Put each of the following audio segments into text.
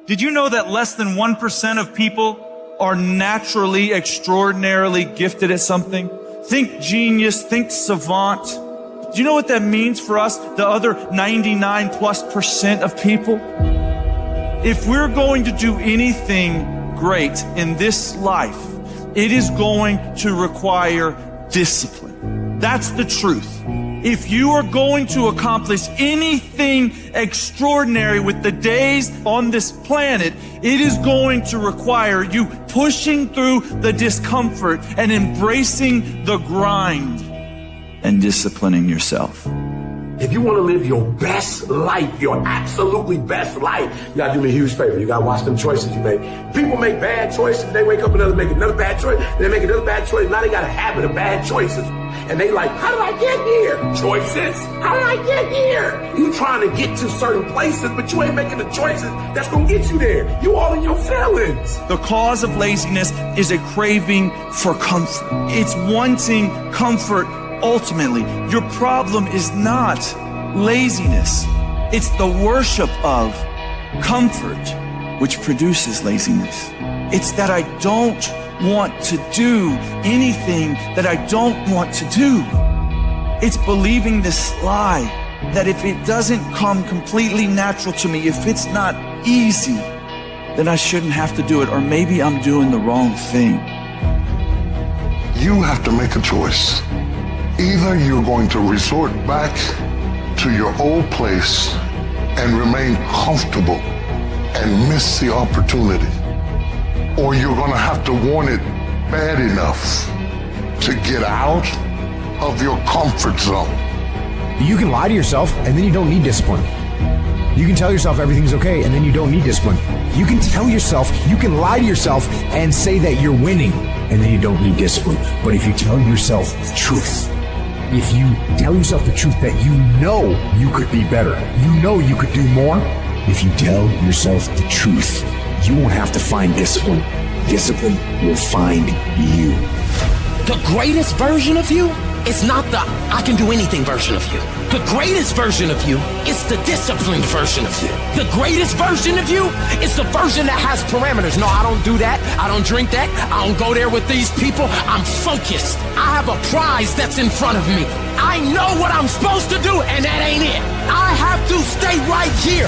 Did you know that less than 1% of people are naturally, extraordinarily gifted at something? Think genius, think savant. Do you know what that means for us, the other 99+% of people? If we're going to do anything great in this life, it is going to require discipline. That's the truth. If you are going to accomplish anything extraordinary with the days on this planet, it is going to require you pushing through the discomfort and embracing the grind and disciplining yourself. If you want to live your best life, your absolutely best life, you gotta do me a huge favor. You gotta watch them choices you make. People make bad choices. They wake up and make another bad choice. They make another bad choice. Now they got a habit of bad choices. And they like, how did I get here? Choices. How did I get here? You trying to get to certain places, but you ain't making the choices that's gonna get you there. You all in your feelings. The cause of laziness is a craving for comfort. It's wanting comfort. Ultimately, your problem is not laziness. It's the worship of comfort which produces laziness. It's that I don't want to do anything that I don't want to do. It's believing this lie that if it doesn't come completely natural to me, if it's not easy, then I shouldn't have to do it, or maybe I'm doing the wrong thing. You have to make a choice. Either you're going to resort back to your old place and remain comfortable and miss the opportunity, or you're going to have to want it bad enough to get out of your comfort zone. You can lie to yourself and then you don't need discipline. You can tell yourself everything's okay and then you don't need discipline. You can tell yourself, you can lie to yourself and say that you're winning and then you don't need discipline. But if you tell yourself the truth, if you tell yourself the truth that you know you could be better, you know you could do more, if you tell yourself the truth, you won't have to find discipline. Discipline will find you. The greatest version of you is not the I can do anything version of you. The greatest version of you is the disciplined version of you. The greatest version of you is the version that has parameters. No, I don't do that. I don't drink that. I don't go there with these people. I'm focused. I have a prize that's in front of me. I know what I'm supposed to do, and that ain't it. I have to stay right here.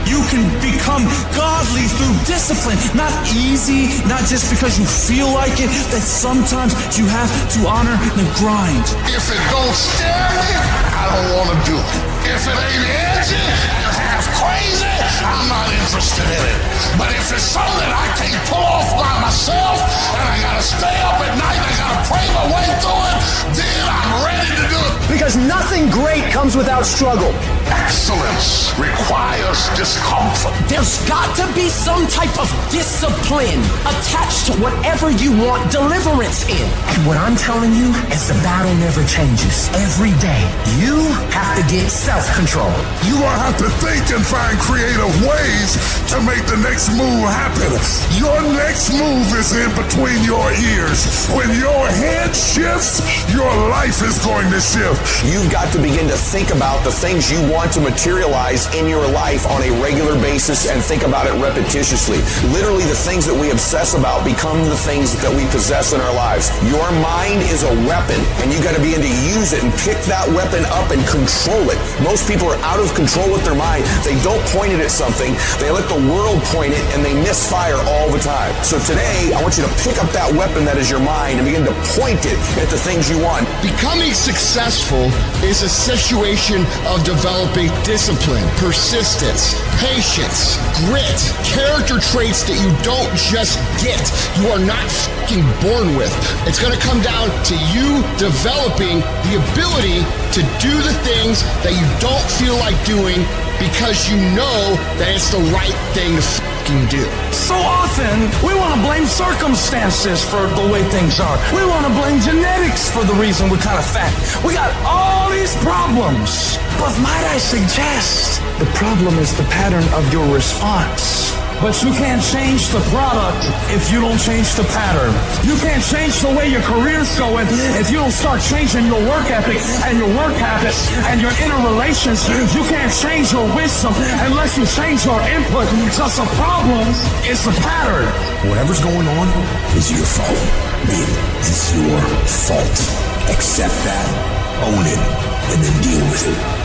You can become godly through discipline, not easy, not just because you feel like it, that sometimes you have to honor the grind. If it don't scare me, I don't want to do it. If it ain't edgy and half crazy, I'm not interested in it. But if it's something I can't pull off by myself, and I gotta stay up at night, I gotta pray my way through it, then I'm ready to do it. Because nothing great comes without struggle. Excellence requires discomfort. There's got to be some type of discipline attached to whatever you want deliverance in. And what I'm telling you is the battle never changes. Every day, you have to get self-control. You gonna have to think and find creative ways to make the next move happen. Your next move is in between your ears. When your head shifts, your life is going to shift. You've got to begin to think about the things you want to materialize in your life on a regular basis and think about it repetitiously. Literally, the things that we obsess about become the things that we possess in our lives. Your mind is a weapon, and you got to begin to use it and pick that weapon up and control it. Most people are out of control with their mind. They don't point it at something. They let the world point it, and they misfire all the time. So today, I want you to pick up that weapon that is your mind and begin to point it at the things you want. Becoming successful is a situation of developing discipline, persistence, patience, grit, character traits that you don't just get. You are not fucking born with. It's going to come down to you developing the ability to do the things that you don't feel like doing because you know that it's the right thing to fucking do. So often, we want to blame circumstances for the way things are. We want to blame genetics for the reason we're kind of fat. We got all these problems. But might I suggest, the problem is the pattern of your response. But you can't change the product if you don't change the pattern. You can't change the way your career's going if you don't start changing your work ethic and your work habits and your inner relations. You can't change your wisdom unless you change your input. Just the problem is the pattern. Whatever's going on is your fault. It's your fault. Accept that, own it, and then deal with it.